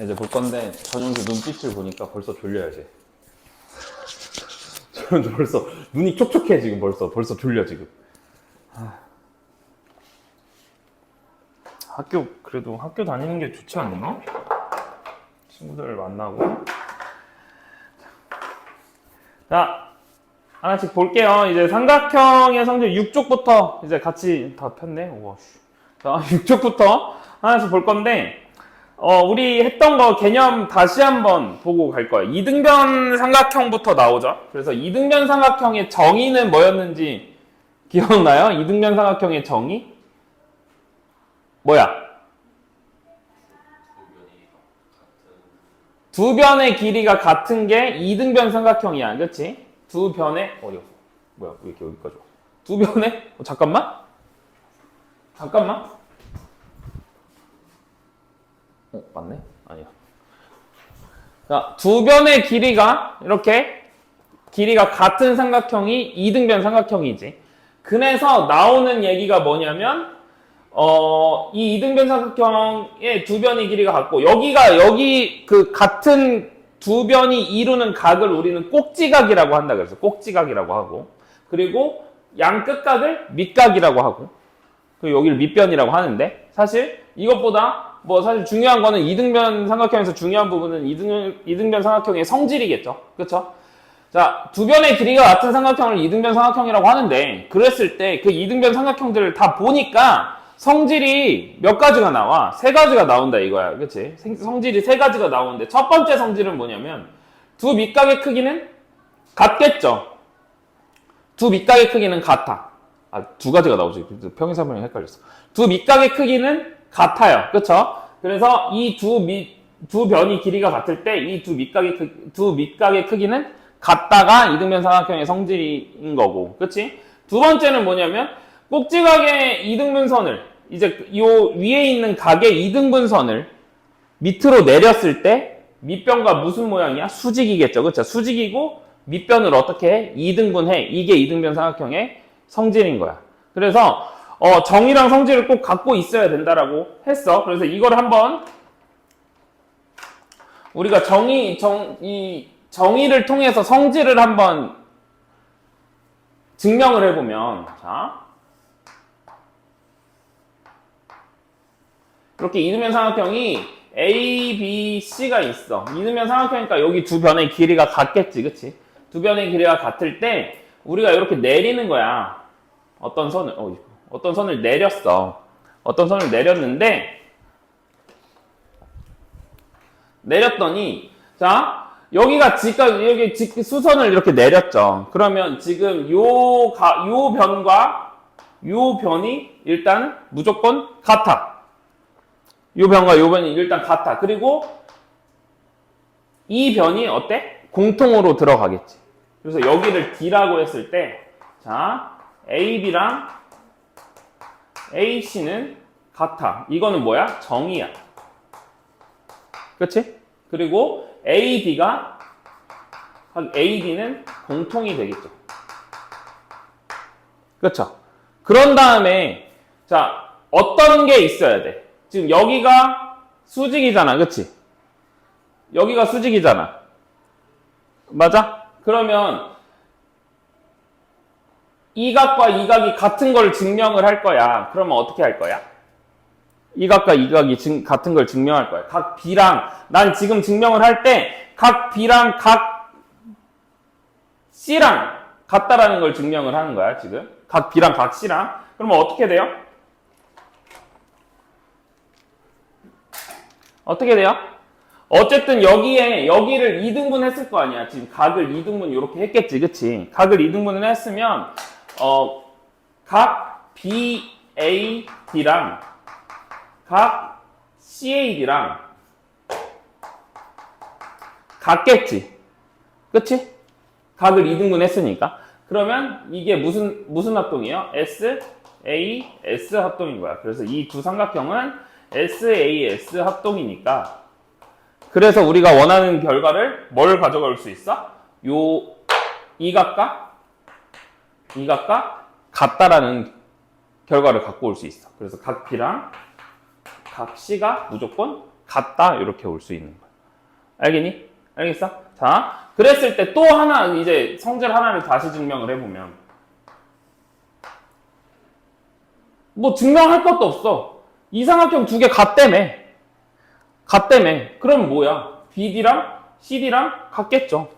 이제 볼 건데 전용수 눈빛을 보니까 벌써 졸려요 이제. 저는 벌써 눈이 촉촉해 지금 벌써 졸려 지금. 그래도 학교 다니는 게 좋지 않나? 친구들 만나고. 자, 하나씩 볼게요. 이제 삼각형의 성질 6쪽부터 이제 같이 다 폈네. 우와. 자, 6쪽부터 하나씩 볼 건데, 우리 했던 거 개념 다시 한번 보고 갈 거예요. 이등변 삼각형부터 나오죠. 그래서 이등변 삼각형의 정의는 뭐였는지 기억나요? 이등변 삼각형의 정의? 뭐야? 두 변의 길이가 같은 게 이등변 삼각형이야. 그치? 두 변의, 어디갔어? 뭐야, 왜 이렇게 여기까지 와? 두 변의, 잠깐만? 맞네? 아니야. 자, 두 변의 길이가, 이렇게, 길이가 같은 삼각형이 이등변 삼각형이지. 그래서 나오는 얘기가 뭐냐면, 이 이등변 삼각형의 두 변의 길이가 같고, 여기 그 같은 두 변이 이루는 각을 우리는 꼭지각이라고 한다 그랬어. 꼭지각이라고 하고. 그리고 양 끝각을 밑각이라고 하고. 그리고 여기를 밑변이라고 하는데, 사실 이것보다 사실 중요한 거는 이등변 삼각형에서 중요한 부분은 이등변 삼각형의 성질이겠죠. 그쵸? 자, 두 변의 길이가 같은 삼각형을 이등변 삼각형이라고 하는데, 그랬을 때 그 이등변 삼각형들을 다 보니까 성질이 몇 가지가 나와? 세 가지가 나온다 이거야. 그치? 성질이 세 가지가 나오는데, 첫 번째 성질은 뭐냐면, 두 밑각의 크기는 같겠죠? 두 밑각의 크기는 같아. 두 가지가 나오지. 평행사변이 헷갈렸어. 두 밑각의 크기는 같아요. 그쵸? 그래서 이 두 변이 길이가 같을 때, 이 두 밑각의 크기는 같다가 이등변 삼각형의 성질인 거고. 그치? 두 번째는 뭐냐면, 꼭지각의 이등분선을, 이제 요 위에 있는 각의 이등분선을 밑으로 내렸을 때 밑변과 무슨 모양이야? 수직이겠죠. 그쵸? 수직이고 밑변을 어떻게 해? 이등분해. 이게 이등변 삼각형의 성질인 거야. 그래서 정의랑 성질을 꼭 갖고 있어야 된다라고 했어. 그래서 이걸 한번 우리가 이 정의를 통해서 성질을 한번 증명을 해보면, 자, 이렇게 이등변 삼각형이 A, B, C가 있어. 이등변 삼각형이니까 여기 두 변의 길이가 같겠지, 그치? 두 변의 길이가 같을 때 우리가 이렇게 내리는 거야. 어떤 선을 내렸어. 어떤 선을 내렸는데, 자, 여기 수선을 이렇게 내렸죠. 그러면 지금 요 변과 요 변이 일단 무조건 같아. 요 변과 요 변이 일단 같아. 그리고 이 변이 어때? 공통으로 들어가겠지. 그래서 여기를 D라고 했을 때, 자, AB랑 AC는 같아. 이거는 뭐야? 정의야. 그치? 그리고 AD는 공통이 되겠죠. 그렇죠? 그런 다음에, 자, 어떤 게 있어야 돼? 지금 여기가 수직이잖아. 그치? 여기가 수직이잖아. 맞아? 그러면 이 각과 이 각이 같은 걸 증명을 할 거야. 그러면 어떻게 할 거야? 이 각과 이 각이 같은 걸 증명할 거야. 각 B랑, 난 지금 증명을 할 때 각 B랑 각 C랑 같다라는 걸 증명을 하는 거야, 지금. 각 B랑 각 C랑. 그러면 어떻게 돼요? 어떻게 돼요? 어쨌든 여기를 2등분 했을 거 아니야. 지금 각을 2등분 이렇게 했겠지, 그치? 각을 2등분을 했으면, 각 BAD랑 각 CAD랑 같겠지. 그치? 각을 2등분 했으니까. 그러면 이게 무슨 합동이에요? SAS 합동인 거야. 그래서 이 두 삼각형은 SAS 합동이니까. 그래서 우리가 원하는 결과를 뭘 가져갈 수 있어? 이 각과 같다라는 결과를 갖고 올 수 있어. 그래서 각 B랑 각 C가 무조건 같다 이렇게 올 수 있는 거야. 알겠니? 알겠어? 자, 그랬을 때 또 하나 이제 성질 하나를 다시 증명을 해보면 뭐 증명할 것도 없어. 이 삼각형 두 개 같다며. 같다며. 그럼 뭐야? BD랑 CD랑 같겠죠.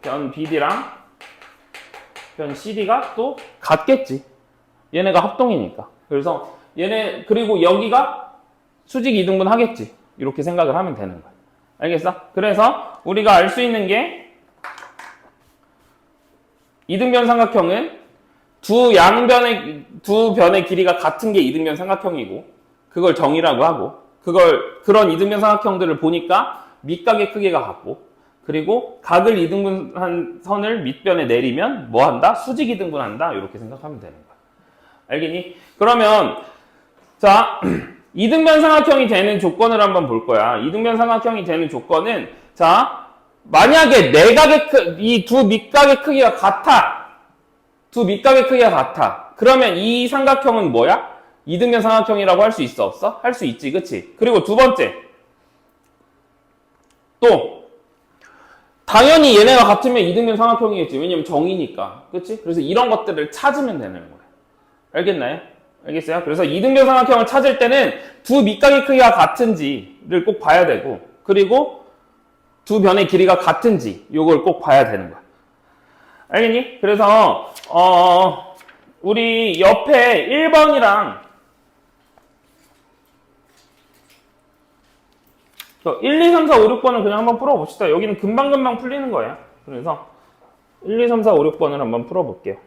변 BD랑 변 CD가 또 같겠지. 얘네가 합동이니까. 그래서 얘네 그리고 여기가 수직 이등분 하겠지. 이렇게 생각을 하면 되는 거야. 알겠어? 그래서 우리가 알 수 있는 게 이등변 삼각형은 두 변의 길이가 같은 게 이등변 삼각형이고 그걸 정의라고 하고 그런 이등변 삼각형들을 보니까 밑각의 크기가 같고 그리고 각을 이등분한 선을 밑변에 내리면 뭐 한다? 수직 이등분한다. 이렇게 생각하면 되는 거야. 알겠니? 그러면 자 이등변 삼각형이 되는 조건을 한번 볼 거야. 이등변 삼각형이 되는 조건은 자 만약에 이 두 밑각의 크기가 같아. 두 밑각의 크기가 같아. 그러면 이 삼각형은 뭐야? 이등변 삼각형이라고 할 수 있어? 없어? 할 수 있지. 그치? 그리고 두 번째. 또 당연히 얘네가 같으면 이등변 삼각형이겠지. 왜냐면 정이니까. 그치? 그래서 이런 것들을 찾으면 되는 거야. 알겠나요? 알겠어요? 그래서 이등변 삼각형을 찾을 때는 두 밑각의 크기가 같은지를 꼭 봐야 되고 그리고 두 변의 길이가 같은지 이걸 꼭 봐야 되는 거야. 알겠니? 그래서 우리 옆에 1번이랑 1, 2, 3, 4, 5, 6번을 그냥 한번 풀어봅시다. 여기는 금방금방 풀리는 거예요. 그래서 1, 2, 3, 4, 5, 6번을 한번 풀어볼게요.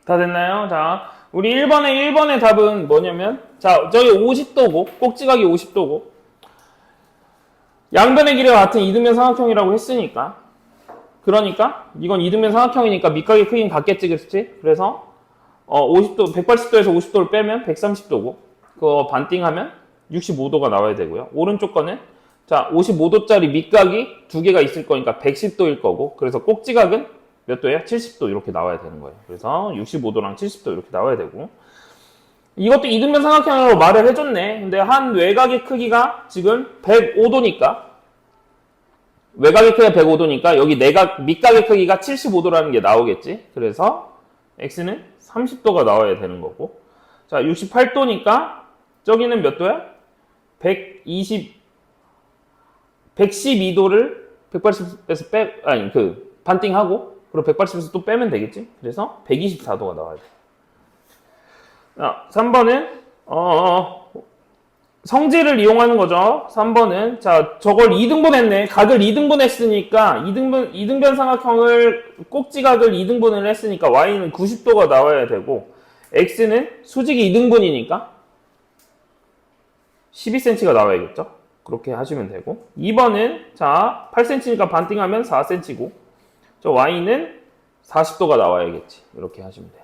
다 됐나요? 자, 우리 1번의 답은 뭐냐면, 자, 저기 50도고, 꼭지각이 50도고, 양변의 길이가 같은 이등변 삼각형이라고 했으니까, 그러니까, 이건 이등변 삼각형이니까 밑각의 크기는 같겠지, 그렇지? 그래서, 50도, 180도에서 50도를 빼면 130도고, 그거 반띵하면 65도가 나와야 되고요. 오른쪽 거는, 자, 55도짜리 밑각이 두 개가 있을 거니까 110도일 거고, 그래서 꼭지각은 몇 도예요? 70도 이렇게 나와야 되는 거예요. 그래서 65도랑 70도 이렇게 나와야 되고 이것도 이등변 삼각형으로 말을 해줬네. 근데 한 외곽의 크기가 지금 105도니까 외곽의 크기가 105도니까 여기 밑각의 크기가 75도라는 게 나오겠지. 그래서 x는 30도가 나와야 되는 거고 자 68도니까 저기는 몇 도야? 112도를 180에서 반띵하고 그리고 180에서 또 빼면 되겠지? 그래서 124도가 나와야 돼. 자, 3번은 성질을 이용하는 거죠. 3번은 자, 저걸 2등분 했네. 각을 2등분 했으니까 2등변 삼각형을 꼭지각을 2등분을 했으니까 y는 90도가 나와야 되고 x는 수직이 2등분이니까 12cm가 나와야겠죠. 그렇게 하시면 되고 2번은 자 8cm니까 반띵하면 4cm고 저 y는 40도가 나와야겠지. 이렇게 하시면 돼요.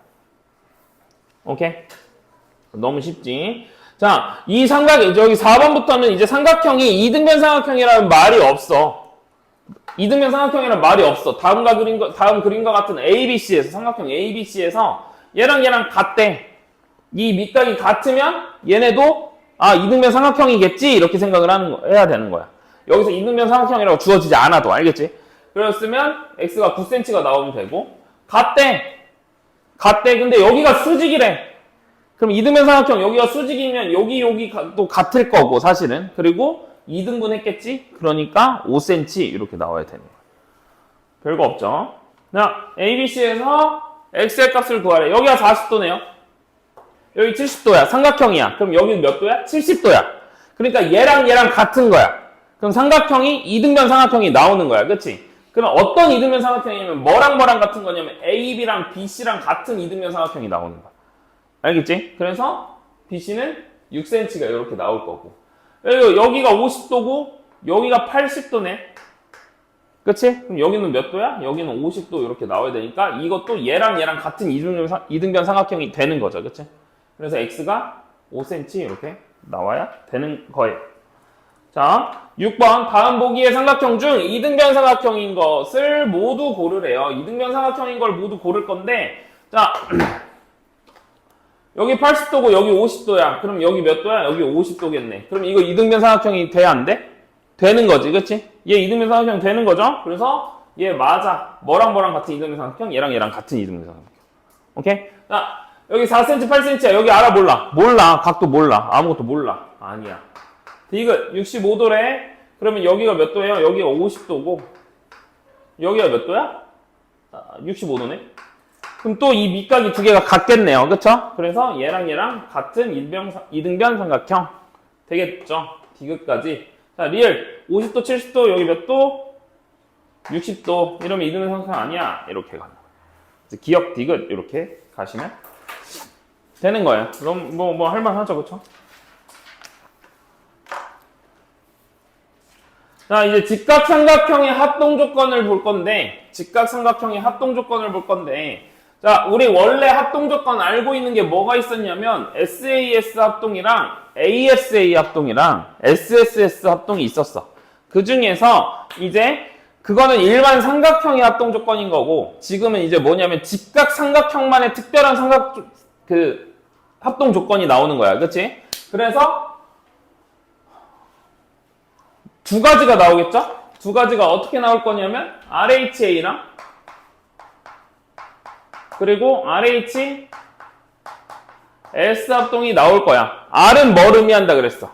오케이? 너무 쉽지? 자, 이 여기 4번부터는 이제 삼각형이 2등변 삼각형이라는 말이 없어. 2등변 삼각형이라는 말이 없어. 다음 그림과 같은 ABC에서, 삼각형 ABC에서 얘랑 얘랑 같대. 이 밑각이 같으면 얘네도 2등변 삼각형이겠지? 이렇게 생각을 해야 되는 거야. 여기서 2등변 삼각형이라고 주어지지 않아도, 알겠지? 그랬으면 x가 9cm가 나오면 되고, 같대. 근데 여기가 수직이래. 그럼 2등변 삼각형 여기가 수직이면 여기가 또 같을 거고 사실은. 그리고 2등분 했겠지? 그러니까 5cm 이렇게 나와야 되는 거야. 별거 없죠. 자, ABC에서 x의 값을 구하래. 여기가 40도네요. 여기 70도야. 삼각형이야. 그럼 여기는 몇 도야? 70도야. 그러니까 얘랑 같은 거야. 그럼 삼각형이 2등변 삼각형이 나오는 거야. 그치? 그럼 어떤 2등변 삼각형이냐면 뭐랑 같은 거냐면 AB랑 BC랑 같은 2등변 삼각형이 나오는 거야. 알겠지? 그래서 BC는 6cm가 이렇게 나올 거고 여기가 50도고 여기가 80도네. 그치? 그럼 여기는 몇 도야? 여기는 50도 이렇게 나와야 되니까 이것도 얘랑 같은 2등변 삼각형이 되는 거죠. 그치? 그래서 x가 5cm 이렇게 나와야 되는 거예요. 자, 6번 다음 보기의 삼각형 중 2등변 삼각형인 것을 모두 고르래요. 2등변 삼각형인 걸 모두 고를 건데 자 여기 80도고 여기 50도야. 그럼 여기 몇 도야? 여기 50도겠네. 그럼 이거 2등변 삼각형이 돼? 안 돼? 되는 거지. 그치? 얘 2등변 삼각형 되는 거죠? 그래서 얘 맞아. 뭐랑 같은 2등변 삼각형? 얘랑 같은 2등변 삼각형. 오케이? 자, 여기 4cm, 8cm야. 여기 알아? 몰라. 각도 몰라. 아무것도 몰라. 아니야. 디귿 65도래. 그러면 여기가 몇 도예요? 여기가 50도고 여기가 몇 도야? 65도네. 그럼 또 이 밑각이 두 개가 같겠네요. 그쵸? 그래서 얘랑 같은 2등변 삼각형 되겠죠? 디귿까지. 자, 리을 50도, 70도, 여기 몇 도? 60도. 이러면 2등변 삼각형 아니야. 이렇게 가는 거예요. 기역 디귿 이렇게 가시면 되는 거예요. 그럼 뭐 할만하죠. 그쵸? 자, 이제 직각삼각형의 합동 조건을 볼 건데 자, 우리 원래 합동 조건 알고 있는 게 뭐가 있었냐면 SAS 합동이랑 ASA 합동이랑 SSS 합동이 있었어. 그 중에서 이제 그거는 일반 삼각형의 합동 조건인 거고 지금은 이제 뭐냐면 직각삼각형만의 특별한 합동 조건이 나오는 거야. 그치? 그래서 두 가지가 나오겠죠? 두 가지가 어떻게 나올 거냐면 RHA랑 그리고 RH S 합동이 나올 거야. R은 뭘 의미한다 그랬어?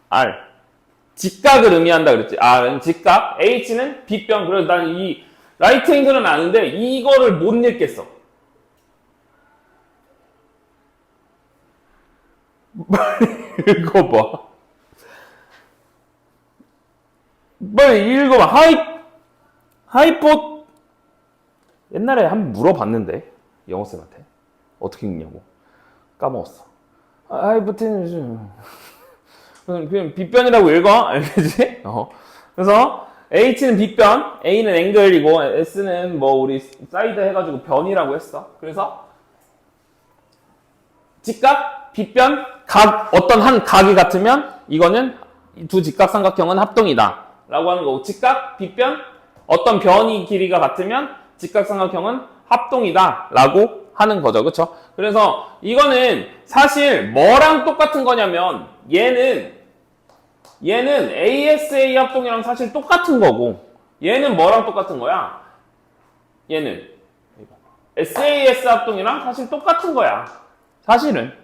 R. 직각을 의미한다 그랬지. R은 직각, H는 빗변. 그래서 난 이 라이트 앵글은 아는데 이거를 못 읽겠어. 읽어봐. 빨리 읽어봐. 하이포 옛날에 한번 물어봤는데 영어쌤한테 어떻게 읽냐고 까먹었어. 하이포테누스 그냥 빗변이라고 읽어. 알겠지? 그래서 H는 빗변, A는 앵글이고 S는 뭐 우리 사이드 해가지고 변이라고 했어. 그래서 직각, 빗변, 각 어떤 한 각이 같으면 이거는 두 직각삼각형은 합동이다 라고 하는 거고 직각, 빗변, 어떤 변이 길이가 같으면 직각삼각형은 합동이다 라고 하는 거죠. 그쵸? 그래서 이거는 사실 뭐랑 똑같은 거냐면 얘는 ASA 합동이랑 사실 똑같은 거고 얘는 뭐랑 똑같은 거야? 얘는 SAS 합동이랑 사실 똑같은 거야. 사실은.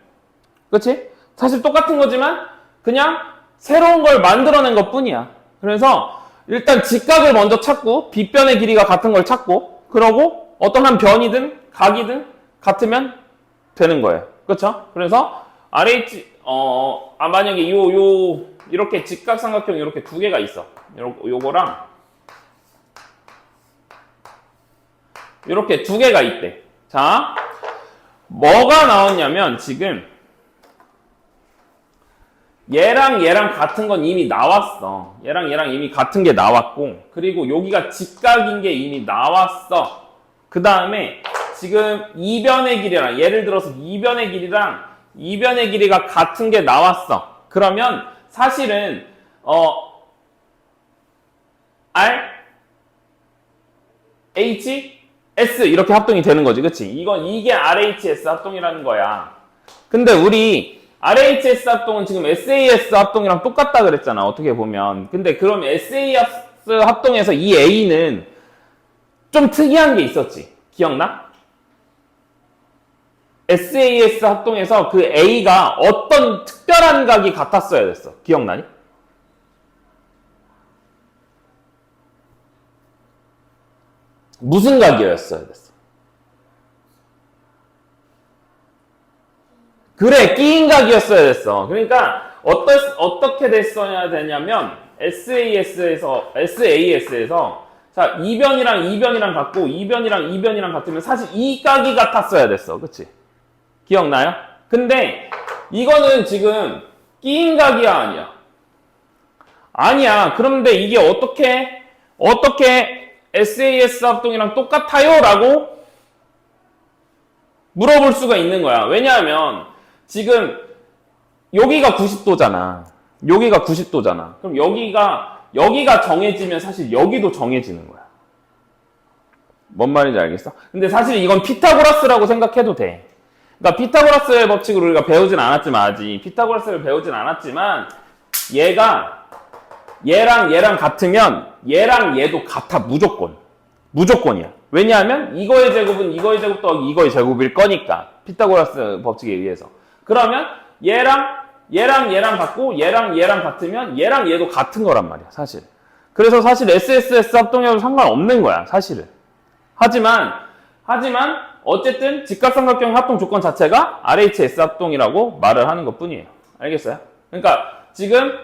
그치? 사실 똑같은 거지만 그냥 새로운 걸 만들어낸 것 뿐이야. 그래서 일단 직각을 먼저 찾고 빗변의 길이가 같은 걸 찾고 그러고 어떤 한 변이든 각이든 같으면 되는 거예요. 그렇죠? 그래서 RH 만약에 이렇게 직각삼각형 이렇게 두 개가 있어. 요거랑 이렇게 두 개가 있대. 자, 뭐가 나왔냐면 지금 얘랑 얘랑 같은 건 이미 나왔어. 얘랑 얘랑 이미 같은 게 나왔고, 그리고 여기가 직각인 게 이미 나왔어. 그 다음에 지금 이변의 길이랑, 예를 들어서 이변의 길이가 같은 게 나왔어. 그러면 사실은 R, H, S 이렇게 합동이 되는 거지, 그치? 이게 RHS 합동이라는 거야. 근데 우리 RHS 합동은 지금 SAS 합동이랑 똑같다 그랬잖아, 어떻게 보면. 근데 그럼 SAS 합동에서 이 A는 좀 특이한 게 있었지. 기억나? SAS 합동에서 그 A가 어떤 특별한 각이 같았어야 됐어. 기억나니? 무슨 각이었어야 됐어? 그래, 끼인 각이었어야 됐어. 그러니까 어떻게 됐어야 되냐면 SAS에서 자, 이변이랑 같고 이변이랑 같으면 사실 이 각이 같았어야 됐어. 그치? 기억나요? 근데 이거는 지금 끼인 각이야, 아니야? 아니야. 그런데 이게 어떻게 SAS 합동이랑 똑같아요? 라고 물어볼 수가 있는 거야. 왜냐하면 지금 여기가 90도잖아. 여기가 90도잖아. 그럼 여기가 정해지면 사실 여기도 정해지는 거야. 뭔 말인지 알겠어? 근데 사실 이건 피타고라스라고 생각해도 돼. 그러니까 피타고라스의 법칙을 우리가 배우진 않았지만 피타고라스를 배우진 않았지만 얘랑 얘랑 같으면 얘랑 얘도 같아. 무조건이야. 왜냐하면 이거의 제곱은 이거의 제곱 더하기 이거의 제곱일 거니까. 피타고라스 법칙에 의해서. 그러면 얘랑 같고 얘랑 같으면 얘랑 얘도 같은 거란 말이야, 사실. 그래서 사실 SSS 합동이라도 상관없는 거야, 사실은. 하지만 어쨌든 직각삼각형 합동 조건 자체가 RHS 합동이라고 말을 하는 것뿐이에요. 알겠어요? 그러니까 지금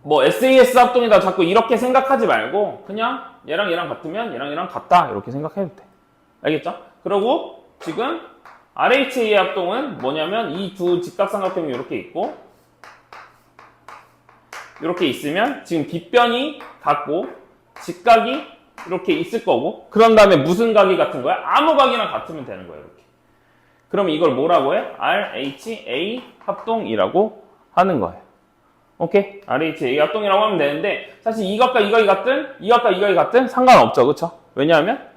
뭐 SAS 합동이다 자꾸 이렇게 생각하지 말고 그냥 얘랑 얘랑 같으면 얘랑 얘랑 같다 이렇게 생각해도 돼. 알겠죠? 그리고 지금 RHA 합동은 뭐냐면 이 두 직각삼각형이 이렇게 있고 이렇게 있으면 지금 빗변이 같고 직각이 이렇게 있을 거고 그런 다음에 무슨 각이 같은 거야? 아무 각이나 같으면 되는 거야, 이렇게. 그럼 이걸 뭐라고 해? RHA 합동이라고 하는 거예요. 오케이? RHA 합동이라고 하면 되는데 사실 이 각과 이 각이 같든 상관없죠, 그쵸? 왜냐하면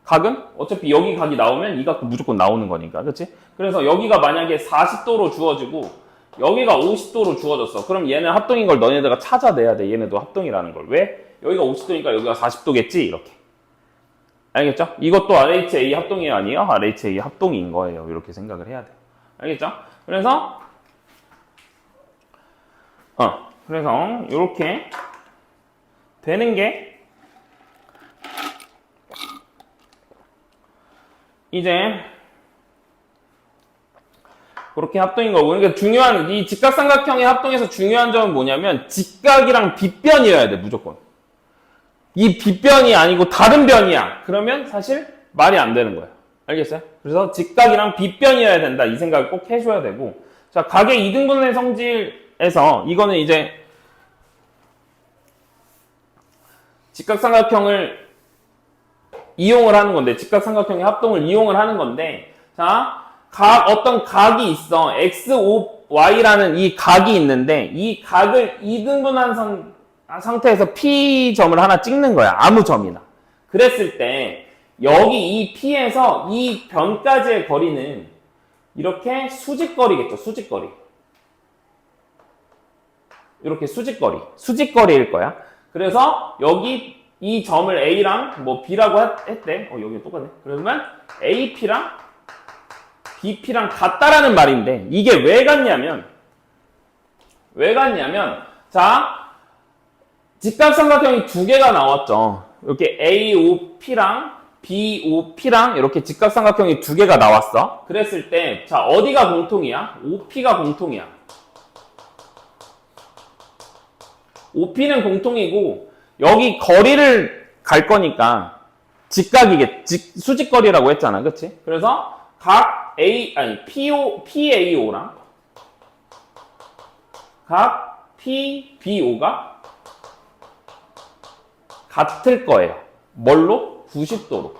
각은 어차피 여기 각이 나오면 이 각도 무조건 나오는 거니까, 그치? 그래서 여기가 만약에 40도로 주어지고 여기가 50도로 주어졌어. 그럼 얘는 합동인 걸 너네들가 찾아내야 돼. 얘네도 합동이라는 걸. 왜? 여기가 50도니까 여기가 40도겠지? 이렇게. 알겠죠? 이것도 RHA 합동이 아니에요? RHA 합동인 거예요. 이렇게 생각을 해야 돼. 알겠죠? 그래서 이렇게 되는 게 이제 그렇게 합동인 거고. 그러니까 중요한 이 직각삼각형의 합동에서 중요한 점은 뭐냐면 직각이랑 빗변이어야 돼, 무조건. 이 빗변이 아니고 다른 변이야. 그러면 사실 말이 안 되는 거예요. 알겠어요? 그래서 직각이랑 빗변이어야 된다. 이 생각을 꼭 해줘야 되고. 자, 각의 이등분의 성질에서 이거는 이제 직각삼각형을 이용을 하는 건데, 직각삼각형의 합동을 이용을 하는 건데, 자, 어떤 각이 있어. X, O, Y라는 이 각이 있는데, 이 각을 이등분한 상태에서 P점을 하나 찍는 거야. 아무 점이나. 그랬을 때, 여기 이 P에서 이 변까지의 거리는 이렇게 수직거리겠죠. 수직거리. 이렇게 수직거리일 거야. 그래서 여기 이 점을 A랑 뭐 B라고 했대. 여기 똑같네. 그러면 AP랑 BP랑 같다라는 말인데 이게 왜 같냐면 자, 직각삼각형이 두 개가 나왔죠. 이렇게 AOP랑 BOP랑 이렇게 직각삼각형이 두 개가 나왔어. 그랬을 때, 자, 어디가 공통이야? OP가 공통이야. OP는 공통이고, 여기 거리를 갈 거니까, 수직거리라고 했잖아. 그치? 그래서, 각 PAO랑, 각 PBO가 같을 거예요. 뭘로? 90도로.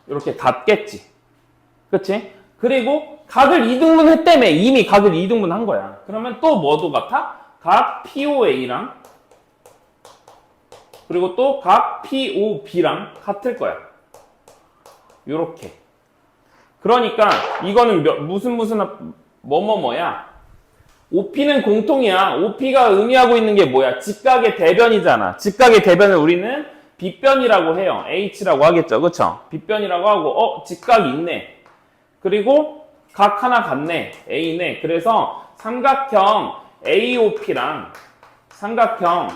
이렇게 같겠지. 그치? 그리고 각을 이등분 했다며. 이미 각을 이등분 한 거야. 그러면 또 뭐도 같아? 각 POA랑 그리고 또 각 POB랑 같을 거야. 요렇게. 그러니까 이거는 무슨 뭐야? OP는 공통이야. OP가 의미하고 있는 게 뭐야? 직각의 대변이잖아. 직각의 대변을 우리는 빗변이라고 해요. H라고 하겠죠. 그쵸? 빗변이라고 하고, 직각이 있네. 그리고 각 하나 같네. A네. 그래서 삼각형 AOP랑 삼각형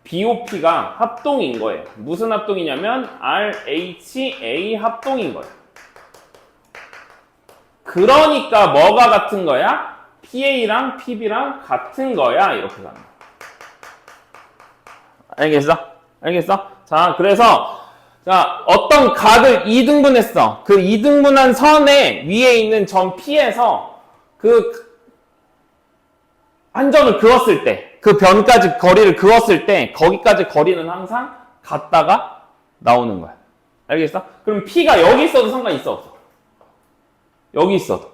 BOP가 합동인 거예요. 무슨 합동이냐면 RHA 합동인 거예요. 그러니까 뭐가 같은 거야? PA랑 PB랑 같은 거야. 이렇게 가는 거야. 알겠어? 자, 그래서 자, 어떤 각을 2등분했어. 그 2등분한 선에 위에 있는 점 P에서 그 한 점을 그었을 때, 그 변까지 거리를 그었을 때 거기까지 거리는 항상 같다가 나오는 거야. 알겠어? 그럼 P가 여기 있어도 상관이 있어 없어? 여기 있어도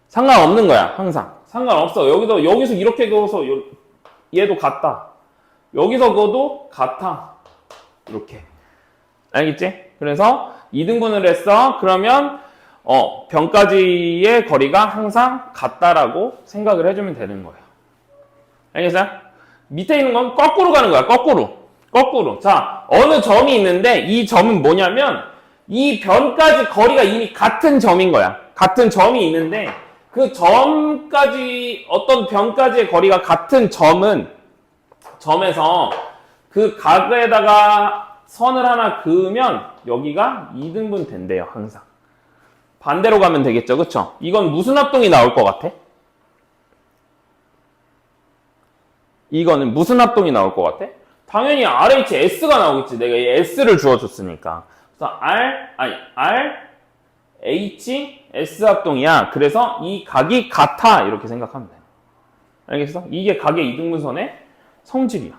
상관없는 거야. 항상 상관없어. 여기서 이렇게 그어서 얘도 같다. 여기서 그어도 같아. 이렇게. 알겠지? 그래서 2등분을 했어. 그러면 변까지의 거리가 항상 같다라고 생각을 해주면 되는 거예요. 알겠어요? 밑에 있는 건 거꾸로 가는 거야. 거꾸로. 자, 어느 점이 있는데 이 점은 뭐냐면 이 변까지 거리가 이미 같은 점인 거야. 같은 점이 있는데 그 점까지 어떤 변까지의 거리가 같은 점에서 그 각에다가 선을 하나 그으면 여기가 2등분 된대요. 항상. 반대로 가면 되겠죠. 그쵸? 이건 무슨 합동이 나올 것 같아? 이거는 무슨 합동이 나올 것 같아? 당연히 RHS가 나오겠지. 내가 이 S를 주어줬으니까. 그래서 RHS 합동이야. 그래서 이 각이 같아. 이렇게 생각하면 돼. 알겠어? 이게 각의 이등분선의 성질이야.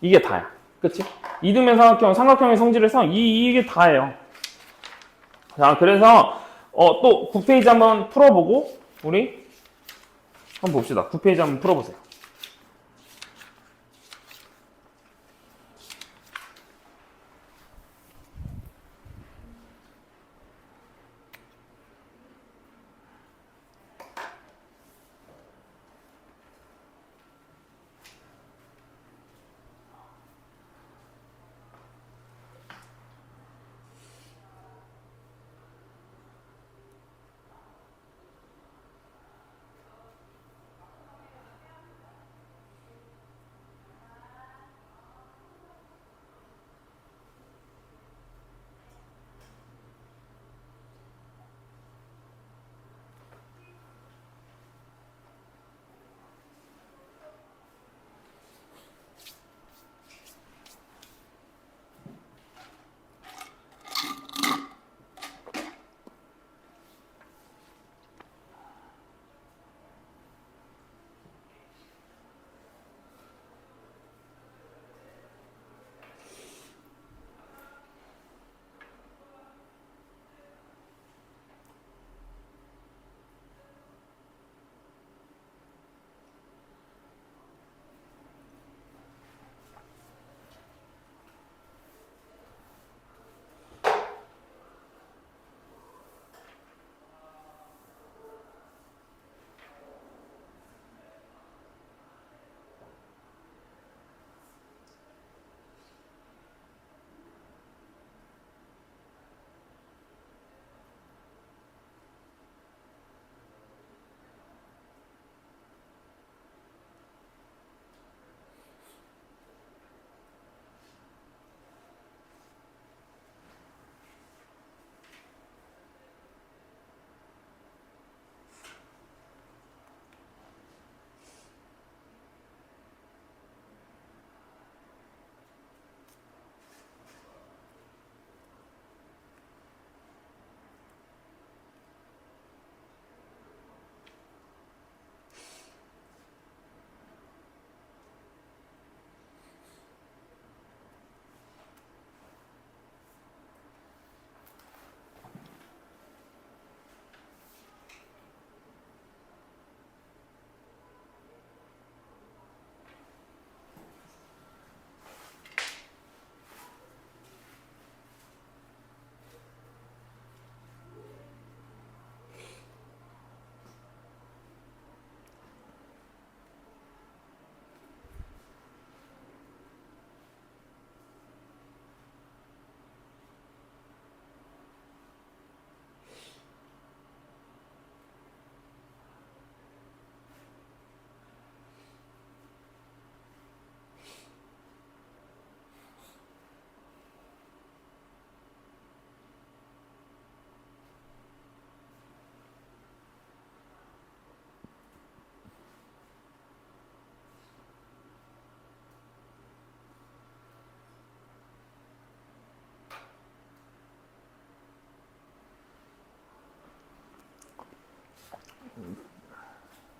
이게 다야. 그치? 이등변 삼각형의 성질에서 이게 다예요. 자, 그래서 또 9페이지 한번 풀어보고 우리 한번 봅시다. 9페이지 한번 풀어보세요.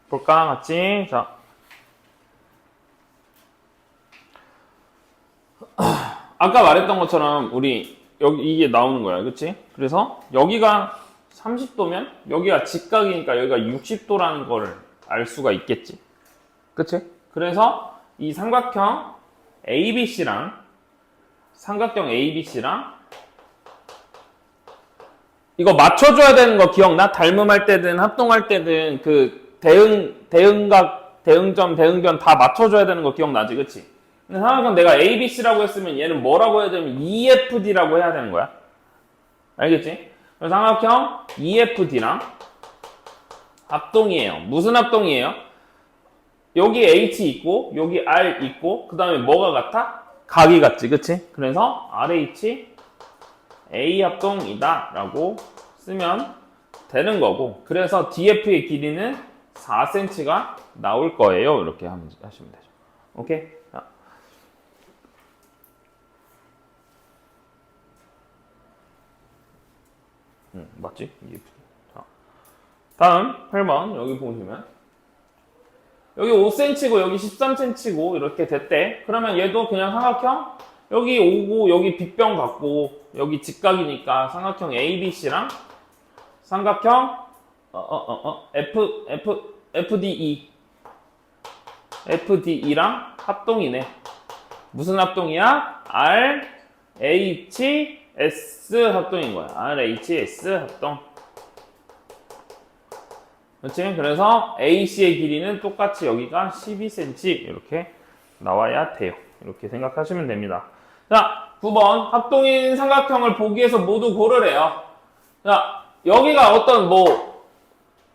볼까 같이. 자, 아까 말했던 것처럼 우리 여기 이게 나오는 거야, 그치? 그래서 여기가 30도면 여기가 직각이니까 여기가 60도라는 걸 알 수가 있겠지, 그치? 그래서 이 삼각형 ABC랑 이거 맞춰줘야 되는 거 기억나? 닮음할 때든 합동할 때든 그 대응각, 대응점, 대응변 다 맞춰줘야 되는 거 기억나지, 그치? 근데 삼각형 내가 ABC라고 했으면 얘는 뭐라고 해야 되면 EFD라고 해야 되는 거야. 알겠지? 그래서 삼각형 EFD랑 합동이에요. 무슨 합동이에요? 여기 H 있고 여기 R 있고 그 다음에 뭐가 같아? 각이 같지, 그치? 그래서 RH A 합동이다 라고 쓰면 되는 거고, 그래서 DF의 길이는 4cm가 나올 거예요. 이렇게 하시면 되죠. 오케이? 자. 맞지? 자. 다음 8번 여기 보시면 여기 5cm고 여기 13cm고 이렇게 됐대. 그러면 얘도 그냥 삼각형 여기 오고 여기 빗변 같고 여기 직각이니까 삼각형 ABC랑 삼각형 FDE랑 합동이네. 무슨 합동이야? RHS 합동인 거야. RHS 합동. 그렇지? 그래서 AC의 길이는 똑같이 여기가 12cm 이렇게 나와야 돼요. 이렇게 생각하시면 됩니다. 자, 9번 합동인 삼각형을 보기 위해서 모두 고르래요. 자, 여기가 어떤 뭐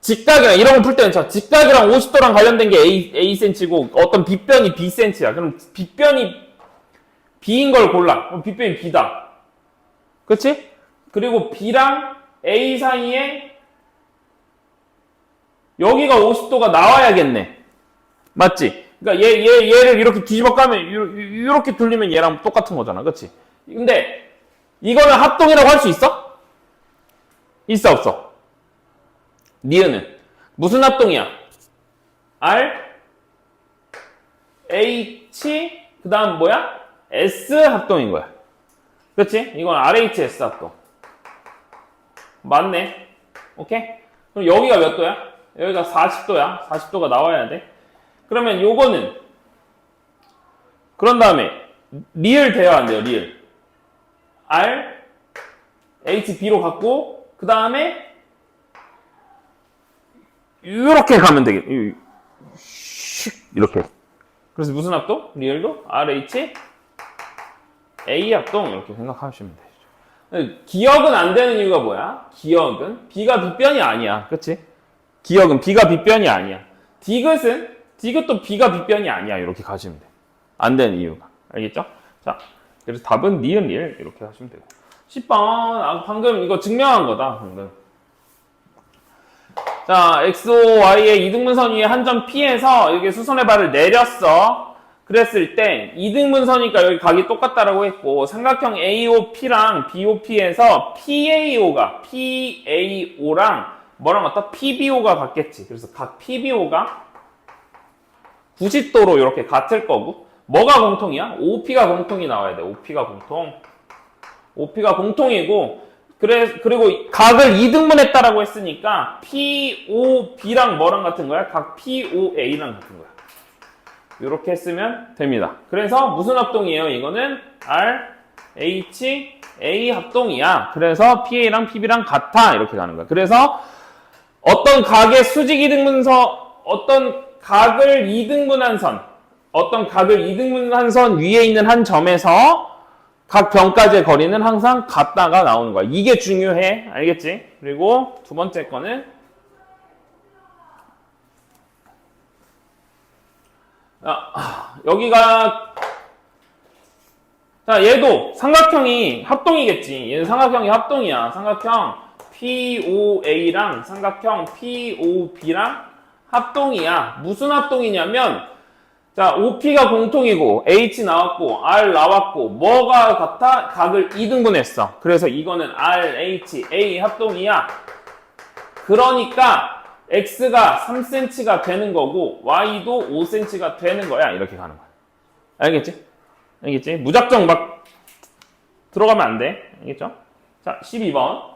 직각이랑 이런 걸 풀 때는 자, 직각이랑 50도랑 관련된 게 Acm고 어떤 빗변이 Bcm야. 그럼 빗변이 B인 걸 골라. 그럼 빗변이 B다. 그렇지? 그리고 B랑 A 사이에 여기가 50도가 나와야겠네. 맞지? 그러니까 얘를 이렇게 뒤집어 까면 이렇게 돌리면 얘랑 똑같은 거잖아. 그렇지? 근데 이거는 합동이라고 할 수 있어? 있어, 없어? 니은은 무슨 합동이야? R H 그 다음 뭐야? S 합동인 거야. 그렇지? 이건 RHS 합동. 맞네. 오케이? 그럼 여기가 몇 도야? 여기가 40도야. 40도가 나와야 돼. 그러면 요거는 그런 다음에 리을 돼야 안 돼요. 리을. R H B로 갖고 그 다음에 이렇게 가면 되겠. 이렇게. 그래서 무슨 합동? 리을도 RH A 합동 이렇게 생각하시면 되죠. 기억은 안 되는 이유가 뭐야? 기억은 B가 빗변이 아니야. 그치? 기억은 B가 빗변이 아니야. 디귿도 B가 빗변이 아니야. 이렇게 가시면 돼. 안 되는 이유가. 알겠죠? 자, 그래서 답은 니은 리을 이렇게 하시면 되고. 10번. 방금 이거 증명한 거다. 방금. 자, XOY의 이등분선 위에 한 점 P에서 여기 수선의 발을 내렸어. 그랬을 때 이등분선이니까 여기 각이 똑같다라고 했고 삼각형 AOP랑 BOP에서 PAO랑 뭐랑 같다? PBO가 같겠지. 그래서 각 PBO가 90도로 이렇게 같을 거고 뭐가 공통이야? OP가 공통이 나와야 돼. OP가 공통. OP가 공통이고 그리고 각을 2등분했다라고 했으니까 POB랑 뭐랑 같은 거야? 각 POA랑 같은 거야. 이렇게 했으면 됩니다. 그래서 무슨 합동이에요? 이거는 RHA 합동이야. 그래서 PA랑 PB랑 같아. 이렇게 가는 거야. 그래서 어떤 각의 수직 2등분선, 어떤 각을 2등분한 선 위에 있는 한 점에서 각 변까지의 거리는 항상 같다가 나오는 거야. 이게 중요해. 알겠지? 그리고 두 번째 거는 여기가 자, 얘도 삼각형이 합동이겠지. 얘는 삼각형이 합동이야. 삼각형 POA랑 삼각형 POB랑 합동이야. 무슨 합동이냐면 자, OP가 공통이고 H 나왔고 R 나왔고 뭐가 같아? 각을 2등분했어. 그래서 이거는 RHA 합동이야. 그러니까 x가 3cm가 되는 거고 y도 5cm가 되는 거야. 이렇게 가는 거야. 알겠지? 알겠지? 무작정 막 들어가면 안 돼. 알겠죠? 자, 12번.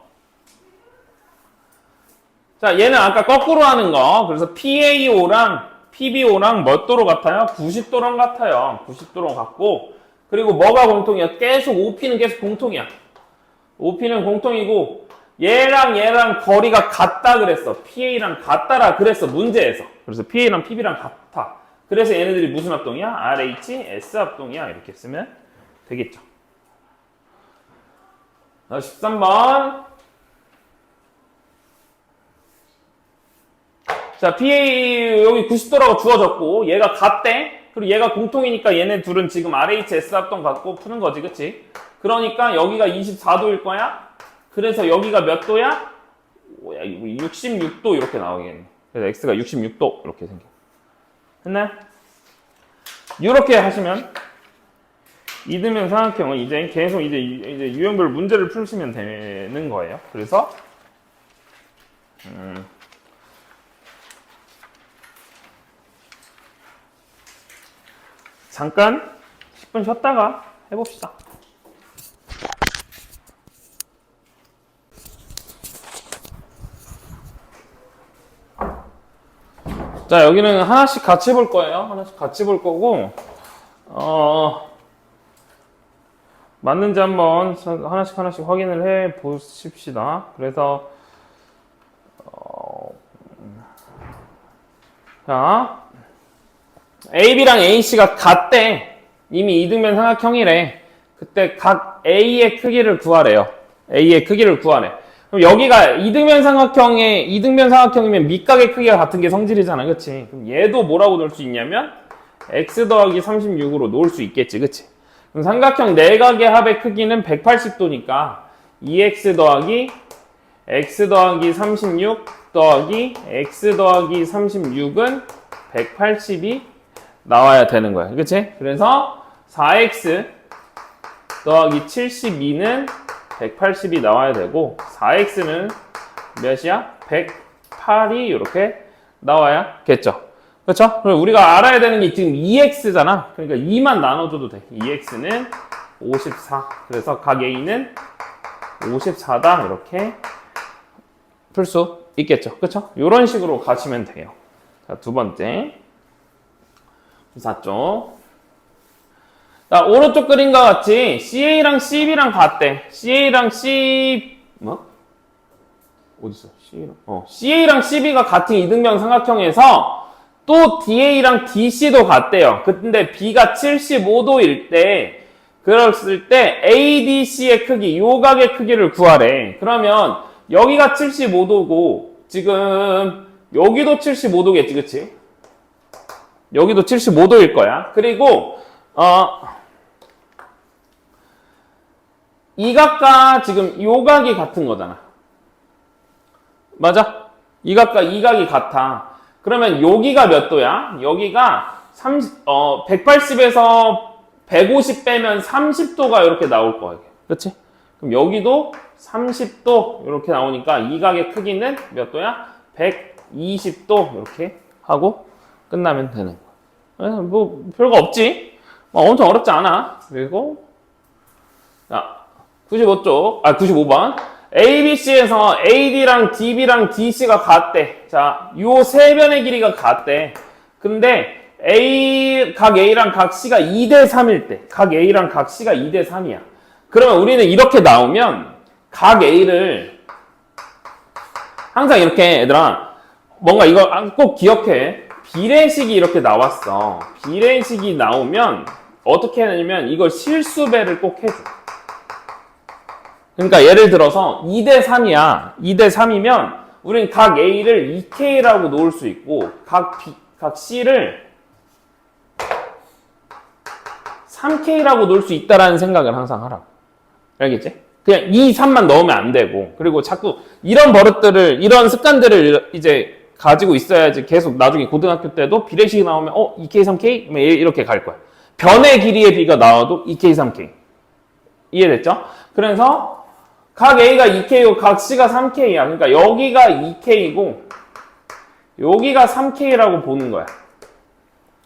자, 얘는 아까 거꾸로 하는 거. 그래서 PAO랑 PBO랑 몇 도로 같아요? 90도랑 같아요. 90도랑 같고. 그리고 뭐가 공통이야? 계속 OP는 계속 공통이야. OP는 공통이고, 얘랑 거리가 같다 그랬어. PA랑 같다라 그랬어. 문제에서. 그래서 PA랑 PB랑 같아. 그래서 얘네들이 무슨 합동이야? RH, S 합동이야. 이렇게 쓰면 되겠죠. 13번. 자, PA 여기 90도라고 주어졌고 얘가 같대. 그리고 얘가 공통이니까 얘네 둘은 지금 RHS 합동 갖고 푸는 거지. 그치? 그러니까 여기가 24도일 거야. 그래서 여기가 몇 도야? 66도 이렇게 나오겠네. 그래서 X가 66도 이렇게 생겨. 됐나요? 이렇게 하시면 이등변 삼각형은 이제 계속 이제 유형별 문제를 풀시면 되는 거예요. 그래서 잠깐 10분 쉬었다가 해봅시다. 자, 여기는 하나씩 같이 볼 거예요. 하나씩 같이 볼 거고, 맞는지 한번 하나씩 확인을 해 보십시다. 그래서, 자, AB랑 AC가 같대. 이미 이등변 삼각형이래. 그때 각 A의 크기를 구하래요. A의 크기를 구하래. 그럼 여기가 이등변 삼각형이면 밑각의 크기가 같은 게 성질이잖아. 그치? 그럼 얘도 뭐라고 놓을 수 있냐면 x 더하기 36으로 놓을 수 있겠지. 그치? 그럼 삼각형 내각의 합의 크기는 180도니까 2x 더하기 x 더하기 36 더하기 x 더하기 36은 180이 나와야 되는 거야. 그치? 그래서 4x 더하기 72는 180이 나와야 되고 4x는 몇이야? 108이 이렇게 나와야겠죠. 그렇죠? 그럼 우리가 알아야 되는 게 지금 2x잖아. 그러니까 2만 나눠줘도 돼. 2x는 54. 그래서 각 a는 54다. 이렇게 풀 수 있겠죠. 그렇죠? 이런 식으로 가시면 돼요. 자, 두 번째. 4쪽. 자, 오른쪽 그림과 같이 CA랑 CB랑 같대. CA랑 C 어딨어? CA랑 CB가 같은 이등변 삼각형에서 또 DA랑 DC도 같대요. 근데 B가 75도일 때 그랬을 때 ADC의 크기, 요 각의 크기를 구하래. 그러면 여기가 75도고 지금 여기도 75도겠지, 그치? 여기도 75도일 거야. 그리고 이 각과 지금 요 각이 같은 거잖아. 맞아? 이 각과 이 각이 같아. 그러면 여기가 몇 도야? 여기가 180에서 150 빼면 30도가 이렇게 나올 거야. 그렇지? 그럼 여기도 30도 이렇게 나오니까 이 각의 크기는 몇 도야? 120도 이렇게 하고 끝나면 되는 거야. 뭐 별거 없지? 엄청 어렵지 않아. 그리고 자, 95번. ABC에서 AD랑 DB랑 DC가 같대. 자, 요 세 변의 길이가 같대. 근데 각 A랑 각 C가 2대 3일 때, 각 A랑 각 C가 2대 3이야. 그러면 우리는 이렇게 나오면 각 A를 항상 이렇게 얘들아 뭔가 이거 꼭 기억해. 비례식이 이렇게 나왔어. 비례식이 나오면 어떻게 하냐면 이걸 실수배를 꼭 해줘. 그러니까 예를 들어서 2대 3이야. 2대 3이면 우린 각 A를 2K라고 놓을 수 있고 각 C를 3K라고 놓을 수 있다라는 생각을 항상 하라고. 알겠지? 그냥 2, 3만 넣으면 안 되고 그리고 자꾸 이런 버릇들을 이런 습관들을 이제 가지고 있어야지 계속 나중에 고등학교 때도 비례식이 나오면 2K, 3K? 이렇게 갈 거야. 변의 길이의 B가 나와도 2K, 3K. 이해됐죠? 그래서 각 A가 2K고 각 C가 3K야. 그러니까 여기가 2K고 여기가 3K라고 보는 거야.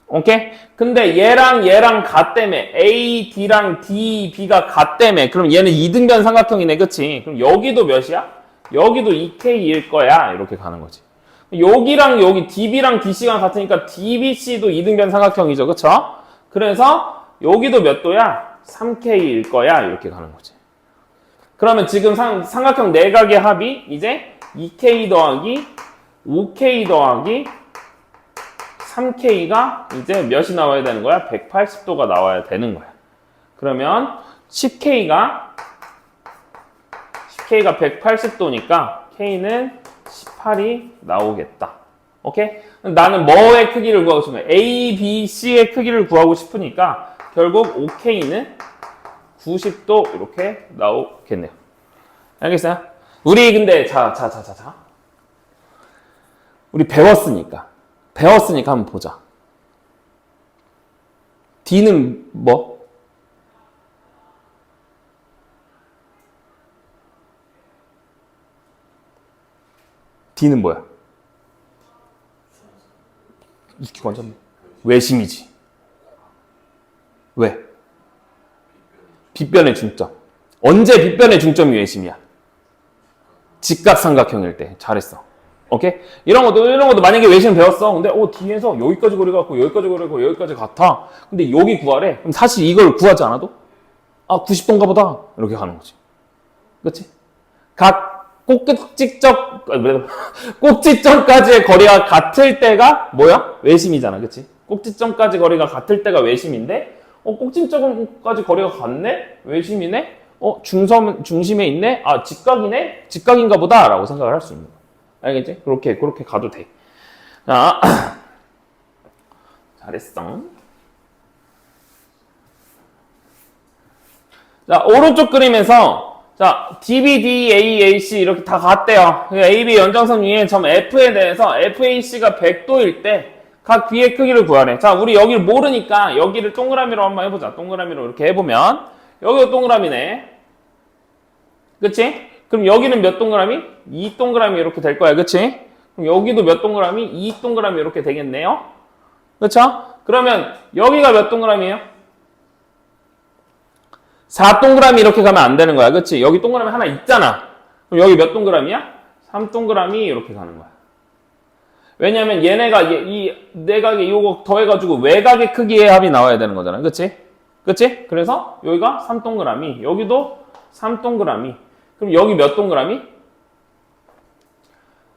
오케이? 근데 얘랑 같다며. A, D랑 D, B가 같다며. 그럼 얘는 이등변 삼각형이네. 그치? 그럼 여기도 몇이야? 여기도 2K일 거야. 이렇게 가는 거지. 여기랑 여기 DB랑 DC가 같으니까 DBC도 이등변 삼각형이죠. 그쵸? 그래서 여기도 몇 도야? 3K일 거야. 이렇게 가는 거지. 그러면 지금 삼각형 내각의 합이 이제 2K 더하기 5K 더하기 3K가 이제 몇이 나와야 되는 거야? 180도가 나와야 되는 거야. 그러면 10K가 180도니까 K는 18이 나오겠다. 오케이? 나는 뭐의 크기를 구하고 싶으면 A, B, C의 크기를 구하고 싶으니까 결국 5K는 90도 이렇게 나오겠네요. 알겠어요? 우리 근데 자. 우리 배웠으니까 한번 보자. D는 뭐? D는 뭐야? 이렇게 완전 외심이지. 왜? 빗변의 중점. 언제 빗변의 중점이 외심이야? 직각삼각형일 때. 잘했어. 오케이? 이런 것도 만약에 외심 배웠어. 근데 뒤에서 여기까지 거리가 같고 여기까지 거리가 같고 여기까지 같아. 근데 여기 구하래. 그럼 사실 이걸 구하지 않아도 90도인가 보다. 이렇게 가는 거지. 그렇지? 각 꼭지점까지의 거리가 같을 때가 뭐야? 외심이잖아. 그렇지? 꼭지점까지 거리가 같을 때가 외심인데 꼭지점까지 거리가 같네? 외심이네? 중심에 있네? 직각이네? 직각인가 보다. 라고 생각을 할 수 있는 거야. 알겠지? 그렇게 가도 돼. 자, 잘했어. 자, 오른쪽 그림에서, 자, DB, D, A, AC 이렇게 다 같대요. AB 연장선 위에 점 F에 대해서 FAC가 100도일 때 각 B의 크기를 구하래. 자, 우리 여기를 모르니까 여기를 동그라미로 한번 해보자. 동그라미로 이렇게 해보면, 여기가 동그라미네. 그치? 그럼 여기는 몇 동그라미? 2동그라미 이렇게 될 거야. 그치? 그럼 여기도 몇 동그라미? 2동그라미 이렇게 되겠네요. 그쵸? 그러면 여기가 몇 동그라미예요? 4동그라미 이렇게 가면 안 되는 거야. 그치? 여기 동그라미 하나 있잖아. 그럼 여기 몇 동그라미야? 3동그라미 이렇게 가는 거야. 왜냐면 얘네가 이 내각에 요거 더해가지고 외곽의 크기의 합이 나와야 되는 거잖아. 그치? 그치? 그래서 여기가 3동그라미, 여기도 3동그라미. 그럼 여기 몇 동그라미?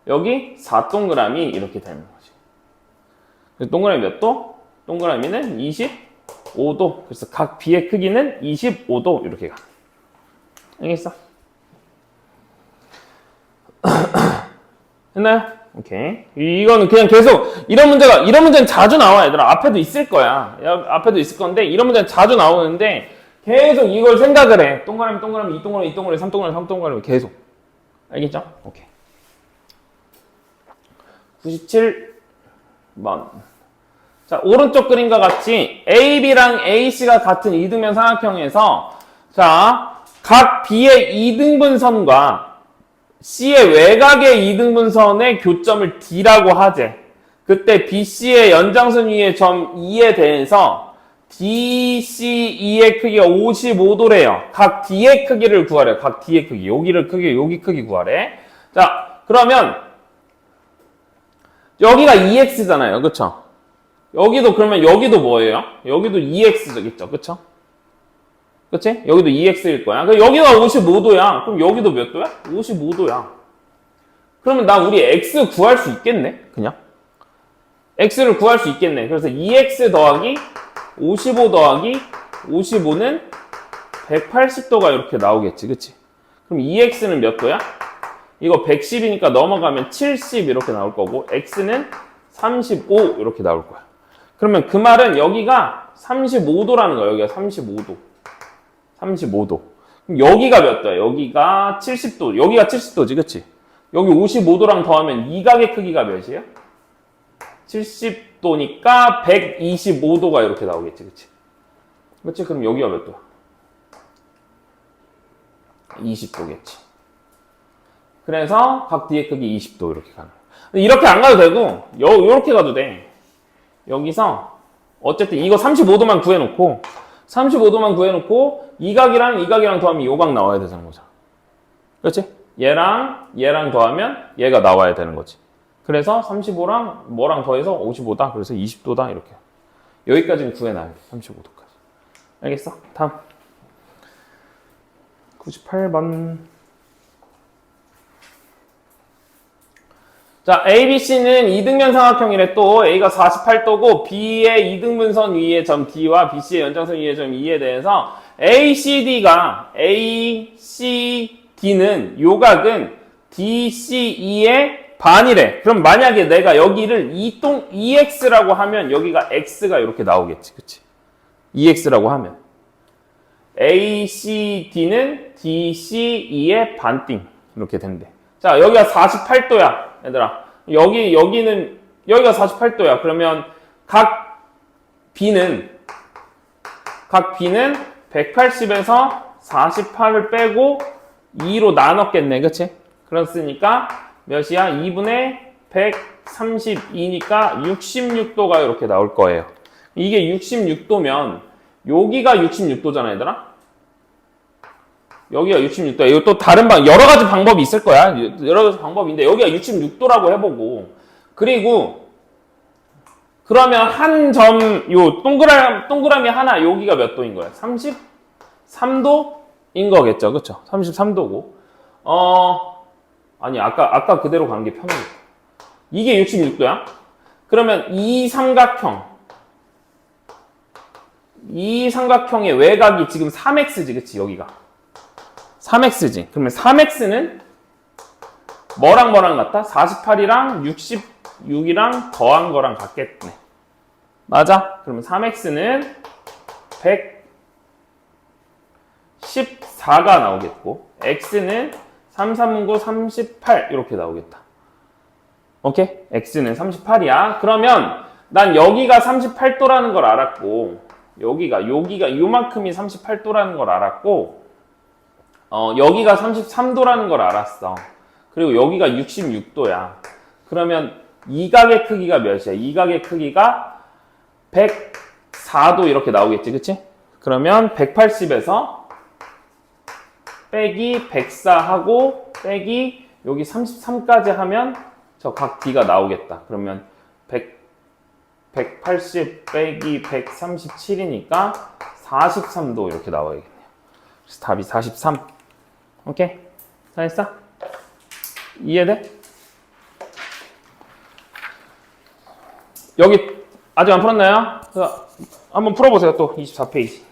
여기 4동그라미 이렇게 되는 거지. 그래서 동그라미 몇 도? 동그라미는 25도. 그래서 각 B의 크기는 25도 이렇게 가. 알겠어? 했나요? 오케이. 이거는 그냥 계속 이런 문제는 자주 나와. 얘들아. 앞에도 있을 거야. 앞에도 있을 건데 이런 문제는 자주 나오는데 계속 이걸 생각을 해. 동그라미, 2동그라미, 3동그라미, 3동그라미 계속. 알겠죠? 오케이. 97번. 자, 오른쪽 그림과 같이 AB랑 AC가 같은 이등변 삼각형에서 자, 각 B의 이등분선과 C의 외곽의 이등분선의 교점을 D라고 하재. 그때 BC의 연장선 위의 점 E에 대해서 DCE의 크기가 55도래요. 각 D의 크기를 구하래요. 각 D의 크기. 여기 크기 구하래. 자, 그러면 여기가 EX잖아요. 그쵸? 그러면 여기도 뭐예요? 여기도 EX겠죠. 그쵸? 그치? 여기도 EX일 거야. 그럼 여기가 55도야. 그럼 여기도 몇 도야? 55도야. 그러면 우리 X 구할 수 있겠네? 그냥? X를 구할 수 있겠네. 그래서 EX 더하기 55 더하기 55는 180도가 이렇게 나오겠지. 그치? 그럼 EX는 몇 도야? 이거 110이니까 넘어가면 70 이렇게 나올 거고 X는 35 이렇게 나올 거야. 그러면 그 말은 여기가 35도라는 거야. 여기가 35도. 35도. 그럼 여기가 몇 도야? 여기가 70도. 여기가 70도지. 그치? 여기 55도랑 더하면 이 각의 크기가 몇이에요? 70도니까 125도가 이렇게 나오겠지. 그치? 그치? 그럼 여기가 몇 도야? 20도겠지. 그래서 각 D의 크기 20도 이렇게 가는 거야. 이렇게 안 가도 되고 요렇게 가도 돼. 여기서 어쨌든 이거 35도만 구해놓고 35도만 구해놓고 이 각이랑 더하면 요 각 나와야 되는 거잖아. 그렇지? 얘랑 더하면 얘가 나와야 되는 거지. 그래서 35랑 뭐랑 더해서 55다. 그래서 20도다. 이렇게. 여기까지는 구해놔야 돼. 35도까지. 알겠어? 다음. 98번. 자, ABC는 이등변 삼각형이래. 또 A가 48도고 B의 이등분선 위의 점 D와 BC의 연장선 위의 점 E에 대해서 ACD는 요각은 DCE의 반이래. 그럼 만약에 내가 여기를 EX라고 하면 여기가 X가 이렇게 나오겠지. 그치? EX라고 하면 ACD는 DCE의 반띵 이렇게 된대. 자, 여기가 48도야. 얘들아, 여기가 48도야. 그러면 각 B는 180에서 48을 빼고 2로 나눴겠네. 그치? 그렇으니까 몇이야? 2분의 132니까 66도가 이렇게 나올 거예요. 이게 66도면 여기가 66도잖아, 얘들아? 여기가 66도야. 이거 또 다른 여러 가지 방법이 있을 거야. 여러 가지 방법인데, 여기가 66도라고 해보고. 그리고, 그러면 한 점, 동그라미 하나, 여기가 몇 도인 거야? 33도인 거겠죠. 그쵸? 33도고. 아니, 아까 그대로 간 게 편하겠다. 이게 66도야? 그러면 이 삼각형의 외곽이 지금 3x지, 그치? 여기가. 3x지. 그러면 3x는 뭐랑 같다? 48이랑 66이랑 더한 거랑 같겠네. 맞아? 그러면 3x는 114가 나오겠고, x는 3, 3, 9, 38 이렇게 나오겠다. 오케이? x는 38이야. 그러면 난 여기가 38도라는 걸 알았고, 여기가 요만큼이 38도라는 걸 알았고, 여기가 33도라는 걸 알았어. 그리고 여기가 66도야. 그러면 이 각의 크기가 몇이야? 이 각의 크기가 104도 이렇게 나오겠지, 그치? 그러면 180에서 빼기 104하고 빼기 여기 33까지 하면 저 각 D가 나오겠다. 그러면 180 빼기 137이니까 43도 이렇게 나와야겠네요. 그래서 답이 43. 오케이? 다 했어? 이해돼? 여기 아직 안 풀었나요? 한번 풀어보세요. 또 24페이지.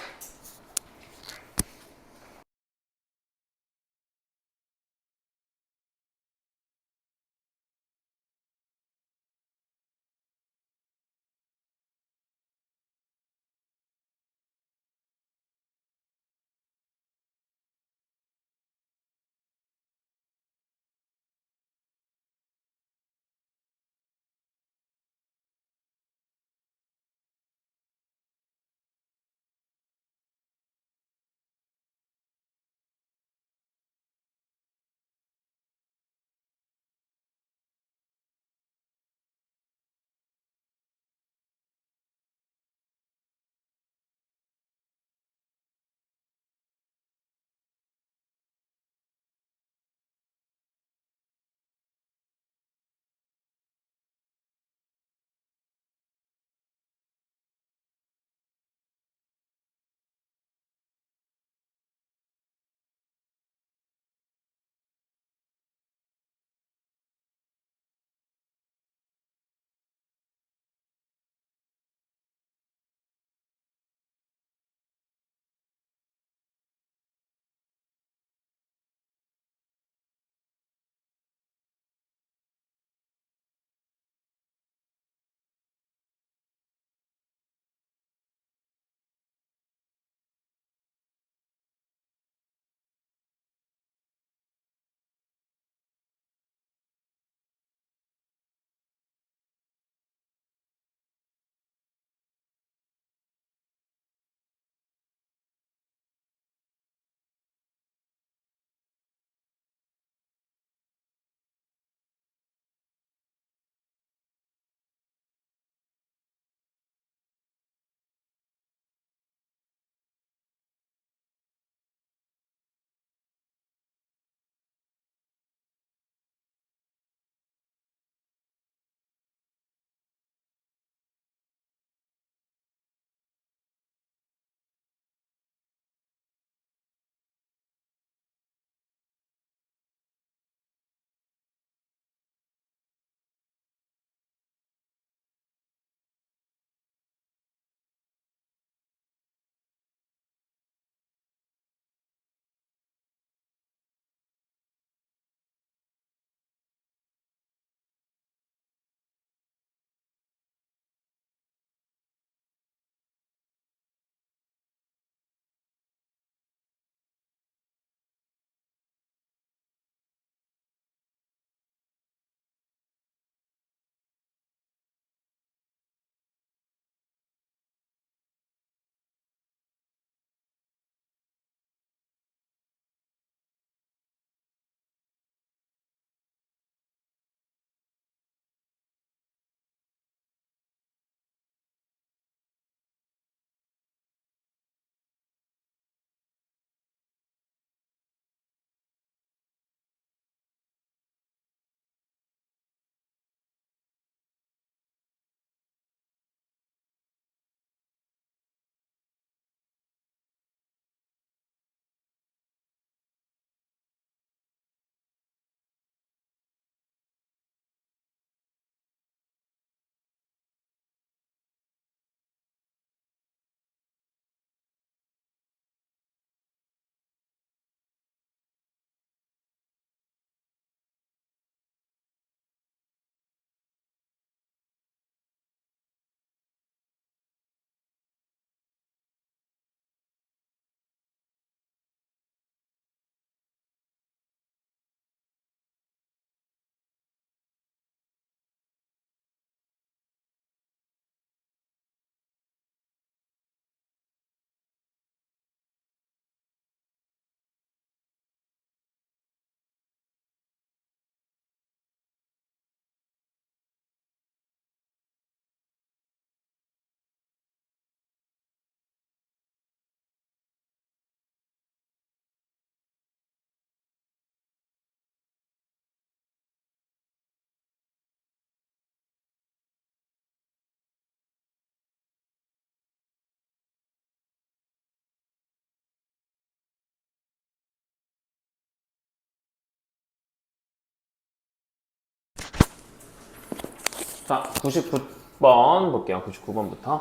자, 99번 볼게요. 99번부터.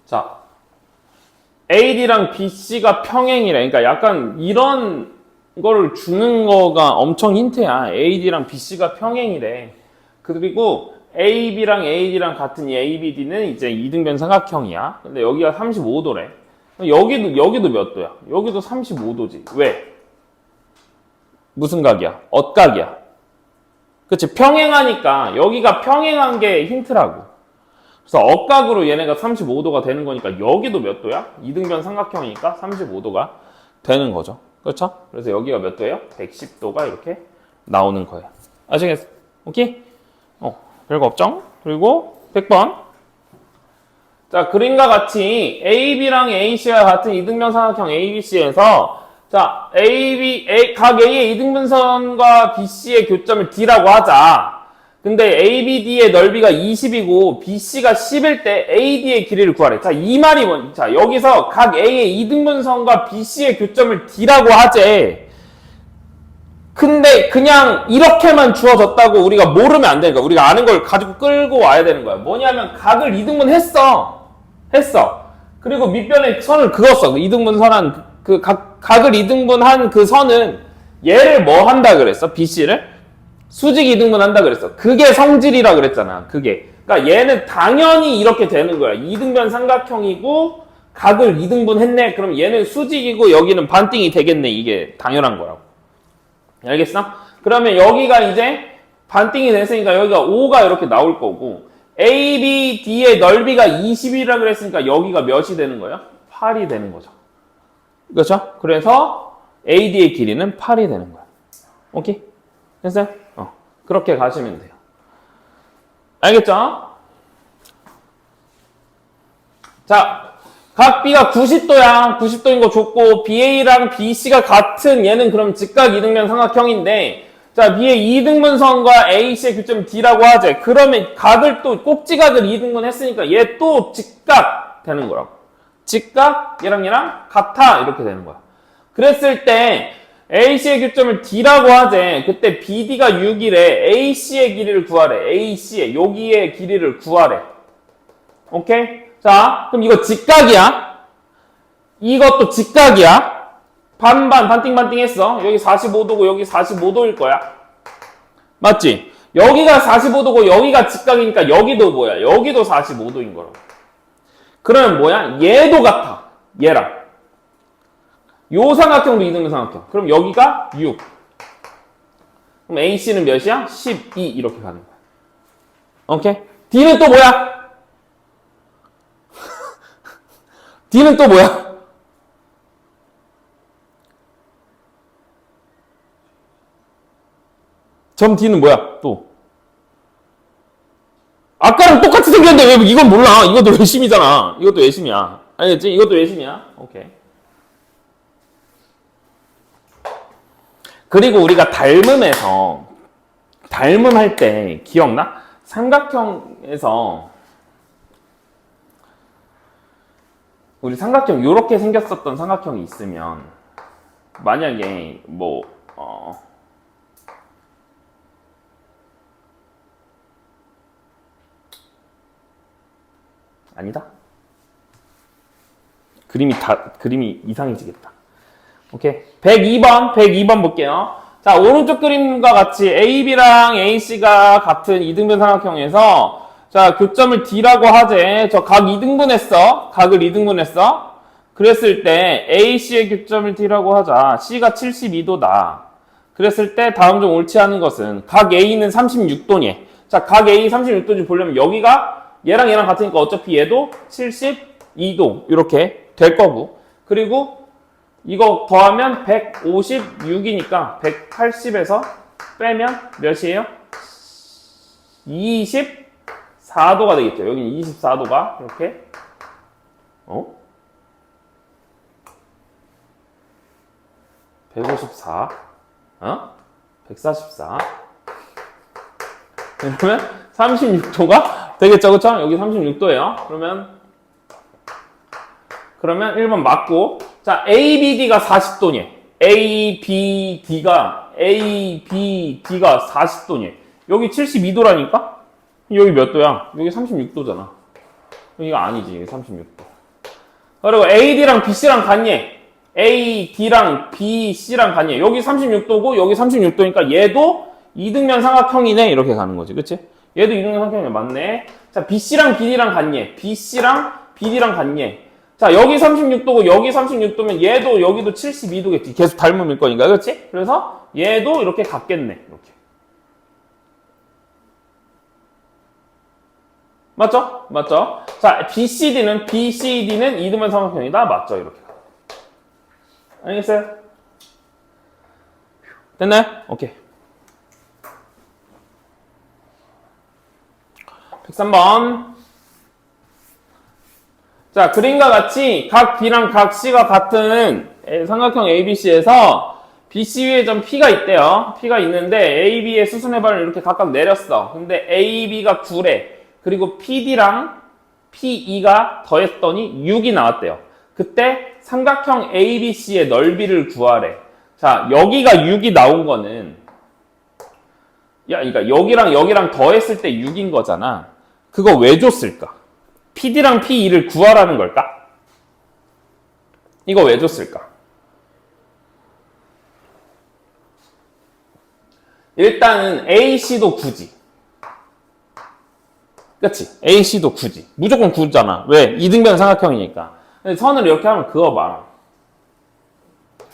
자, AD랑 BC가 평행이래. 그러니까 약간 이런 거를 주는 거가 엄청 힌트야. AD랑 BC가 평행이래. 그리고 AB랑 AD랑 같은 이 ABD는 이제 이등변 삼각형이야. 근데 여기가 35도래. 여기도 몇 도야? 여기도 35도지. 왜? 무슨 각이야? 엇각이야. 그치? 평행하니까 여기가 평행한 게 힌트라고. 그래서 엇각으로 얘네가 35도가 되는 거니까 여기도 몇 도야? 이등변 삼각형이니까 35도가 되는 거죠. 그렇죠? 그래서 여기가 몇 도예요? 110도가 이렇게 나오는 거예요. 아시겠어? 오케이? 별거 없죠? 그리고 100번. 자, 그림과 같이 AB랑 AC가 같은 이등변 삼각형 ABC에서 자, 각 A의 이등분선과 BC의 교점을 D라고 하자. 근데 ABD의 넓이가 20이고 BC가 10일 때 AD의 길이를 구하래. 자, 이 말이 뭔지. 자, 여기서 각 A의 이등분선과 BC의 교점을 D라고 하재. 근데 그냥 이렇게만 주어졌다고 우리가 모르면 안 되니까 우리가 아는 걸 가지고 끌고 와야 되는 거야. 뭐냐면 각을 이등분 했어. 그리고 밑변에 선을 그었어. 이등분선한 각을 이등분한 그 선은 얘를 뭐 한다 그랬어? BC를? 수직 이등분 한다 그랬어. 그게 성질이라 그랬잖아. 그게. 그러니까 얘는 당연히 이렇게 되는 거야. 이등변 삼각형이고 각을 이등분 했네. 그럼 얘는 수직이고 여기는 반띵이 되겠네. 이게 당연한 거라고. 알겠어? 그러면 여기가 이제 반띵이 됐으니까 여기가 5가 이렇게 나올 거고 ABD의 넓이가 20이라 그랬으니까 여기가 몇이 되는 거예요? 8이 되는 거죠. 그렇죠? 그래서 AD의 길이는 8이 되는 거야. 오케이? 됐어요? 그렇게 가시면 돼요. 알겠죠? 자, 각 B가 90도야. 90도인 거 좋고 BA랑 BC가 같은 얘는 그럼 직각 이등변 삼각형인데 자, B의 이등분선과 AC의 교점 D라고 하재. 그러면 각을 또 꼭지각을 이등분 했으니까 얘 또 직각 되는 거라고. 직각 얘랑 같아 이렇게 되는 거야. 그랬을 때 AC의 교점을 D라고 하재. 그때 BD가 6이래. AC의 길이를 구하래. AC의 여기의 길이를 구하래. 오케이? 자, 그럼 이거 직각이야. 이것도 직각이야. 반띵 했어. 여기 45도고 여기 45도일 거야. 맞지? 여기가 45도고 여기가 직각이니까 여기도 뭐야? 여기도 45도인 거라고. 그러면 뭐야? 얘도 같아. 얘랑. 요 삼각형도 이등변 삼각형. 그럼 여기가 6. 그럼 AC는 몇이야? 12 이렇게 가는 거야. 오케이? D는 또 뭐야? D는 또 뭐야? 점 D는 뭐야? 또. 아까랑 똑같이 생겼는데 왜 이건 몰라? 이것도 외심이잖아. 이것도 외심이야. 알겠지? 이것도 외심이야. 오케이. 그리고 우리가 닮음할 때 기억나? 삼각형에서 우리 삼각형 요렇게 생겼었던 삼각형이 있으면 만약에 아니다. 그림이 이상해지겠다. 오케이. 102번 볼게요. 자, 오른쪽 그림과 같이 AB랑 AC가 같은 이등변 삼각형에서 자, 교점을 D라고 하재. 저 각 이등분했어. 각을 이등분했어. 그랬을 때 AC의 교점을 D라고 하자. C가 72도다. 그랬을 때 다음 중 옳지 않은 것은 각 A는 36도니. 자, 각 A 36도인지 보려면 여기가 얘랑 같으니까 어차피 얘도 72도 이렇게 될 거고. 그리고 이거 더하면 156이니까 180에서 빼면 몇이에요? 24도가 되겠죠. 여기는 24도가 이렇게 154 144 그러면 36도가 되겠죠. 그쵸? 여기 36도예요. 그러면 1번 맞고 자, ABD가 40도니. ABD가 A, B, D가 40도니 여기 72도라니까? 여기 몇 도야? 여기 36도잖아. 여기가 아니지. 여기 36도. 그리고 AD랑 BC랑 같니? A, D랑 B, C랑 같니? 여기 36도고 여기 36도니까 얘도 이등변 삼각형이네. 이렇게 가는 거지. 그치? 얘도 이등변 삼각형이네. 맞네. 자, BC랑 BD랑 같니? BC랑 BD랑 같니? 자, 여기 36도고 여기 36도면 얘도 여기도 72도겠지. 계속 닮음일 거니까. 그렇지? 그래서 얘도 이렇게 같겠네. 이렇게. 맞죠? 맞죠? 자, BCD는 이등변 삼각형이다. 맞죠? 이렇게. 알겠어요? 됐나요? 오케이. 103번. 자, 그림과 같이 각 B랑 각 C가 같은 삼각형 ABC에서 BC 위에 점 P가 있대요. P가 있는데 AB의 수순의 발을 이렇게 각각 내렸어. 근데 AB가 9래. 그리고 PD랑 PE가 더했더니 6이 나왔대요. 그때 삼각형 ABC의 넓이를 구하래. 자, 여기가 6이 나온 거는 그러니까 여기랑 여기랑 더했을 때 6인 거잖아. 그거 왜 줬을까? PD랑 PE를 구하라는 걸까? 이거 왜 줬을까? 일단은 AC도 9지. 그치? AC도 9지. 무조건 9잖아. 왜? 이등변 삼각형이니까. 선을 이렇게 하면 그어봐.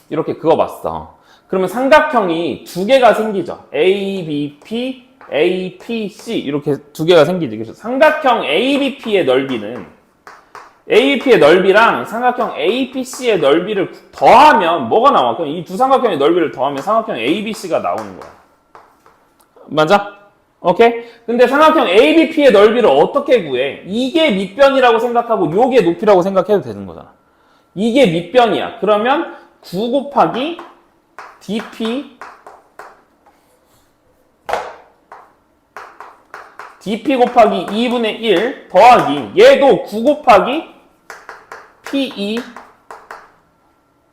이렇게 그어봤어. 그러면 삼각형이 두 개가 생기죠. ABP, APC 이렇게 두 개가 생기지. 그래서 삼각형 ABP의 넓이는 ABP의 넓이랑 삼각형 APC의 넓이를 더하면 뭐가 나와? 그럼 이 두 삼각형의 넓이를 더하면 삼각형 ABC가 나오는 거야. 맞아? 오케이? 근데 삼각형 ABP의 넓이를 어떻게 구해? 이게 밑변이라고 생각하고 요게 높이라고 생각해도 되는 거잖아. 이게 밑변이야. 그러면 9 곱하기 DP 곱하기 2분의 1 더하기 얘도 9 곱하기 PE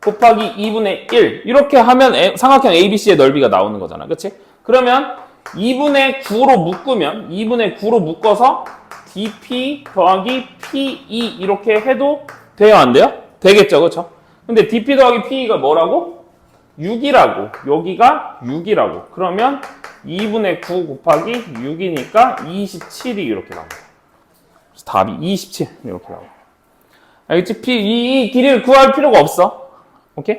곱하기 2분의 1 이렇게 하면 삼각형 ABC의 넓이가 나오는 거잖아. 그치? 그러면 2분의 9로 묶어서 DP 더하기 PE 이렇게 해도 돼요? 안 돼요? 되겠죠? 그쵸? 근데 DP 더하기 PE가 뭐라고? 6이라고. 여기가 6이라고. 그러면 2분의 9 곱하기 6이니까 27이 이렇게 나옵니다. 그래서 답이 27 이렇게 나와요. 알겠지? 이 길이를 구할 필요가 없어. 오케이?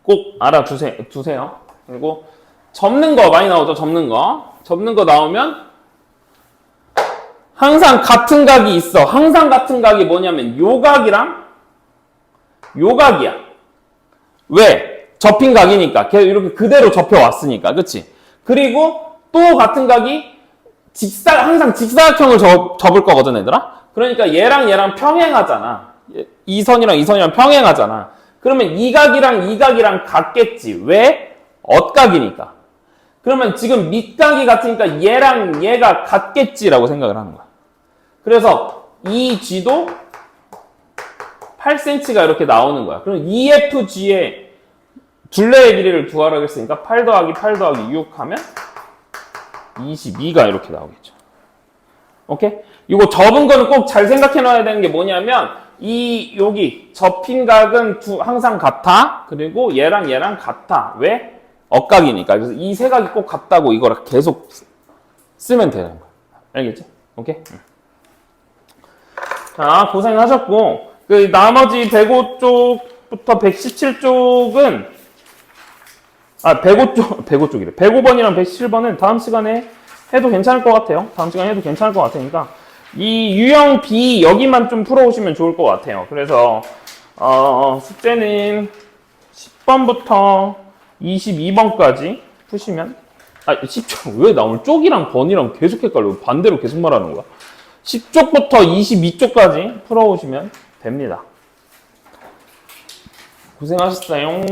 꼭 알아두세요. 그리고 접는 거 많이 나오죠? 접는 거 나오면 항상 같은 각이 있어. 항상 같은 각이 뭐냐면 요 각이랑 요 각이야. 왜? 접힌 각이니까. 계속 이렇게 그대로 접혀왔으니까. 그치? 그리고 또 같은 각이 항상 직사각형을 접을 거거든, 얘들아? 그러니까 얘랑 평행하잖아. 이 선이랑 이 선이랑 평행하잖아. 그러면 이 각이랑 같겠지. 왜? 엇각이니까. 그러면 지금 밑각이 같으니까 얘랑 얘가 같겠지라고 생각을 하는 거야. 그래서 이 G도 8cm가 이렇게 나오는 거야. 그럼 EFG의 둘레의 길이를 구하라고 했으니까 8 더하기 8 더하기 6 하면 22가 이렇게 나오겠죠. 오케이? 이거 접은 거는 꼭 잘 생각해 놔야 되는 게 뭐냐면 여기 접힌 각은 항상 같아. 그리고 얘랑 같아. 왜? 엇각이니까. 그래서 이 세 각이 꼭 같다고 이거를 계속 쓰면 되는 거야. 알겠지? 오케이? 자, 고생하셨고 그 나머지 105 쪽부터 117쪽은 105 쪽이래. 105번이랑 117번은 다음 시간에 해도 괜찮을 것 같아요. 다음 시간에 해도 괜찮을 것 같으니까 이 유형 B 여기만 좀 풀어오시면 좋을 것 같아요. 그래서 숙제는 10번부터 22번까지 푸시면 10쪽 왜 나 오늘 쪽이랑 번이랑 계속 헷갈려. 반대로 계속 말하는 거야. 10쪽부터 22쪽까지 풀어오시면 됩니다. 고생하셨어요.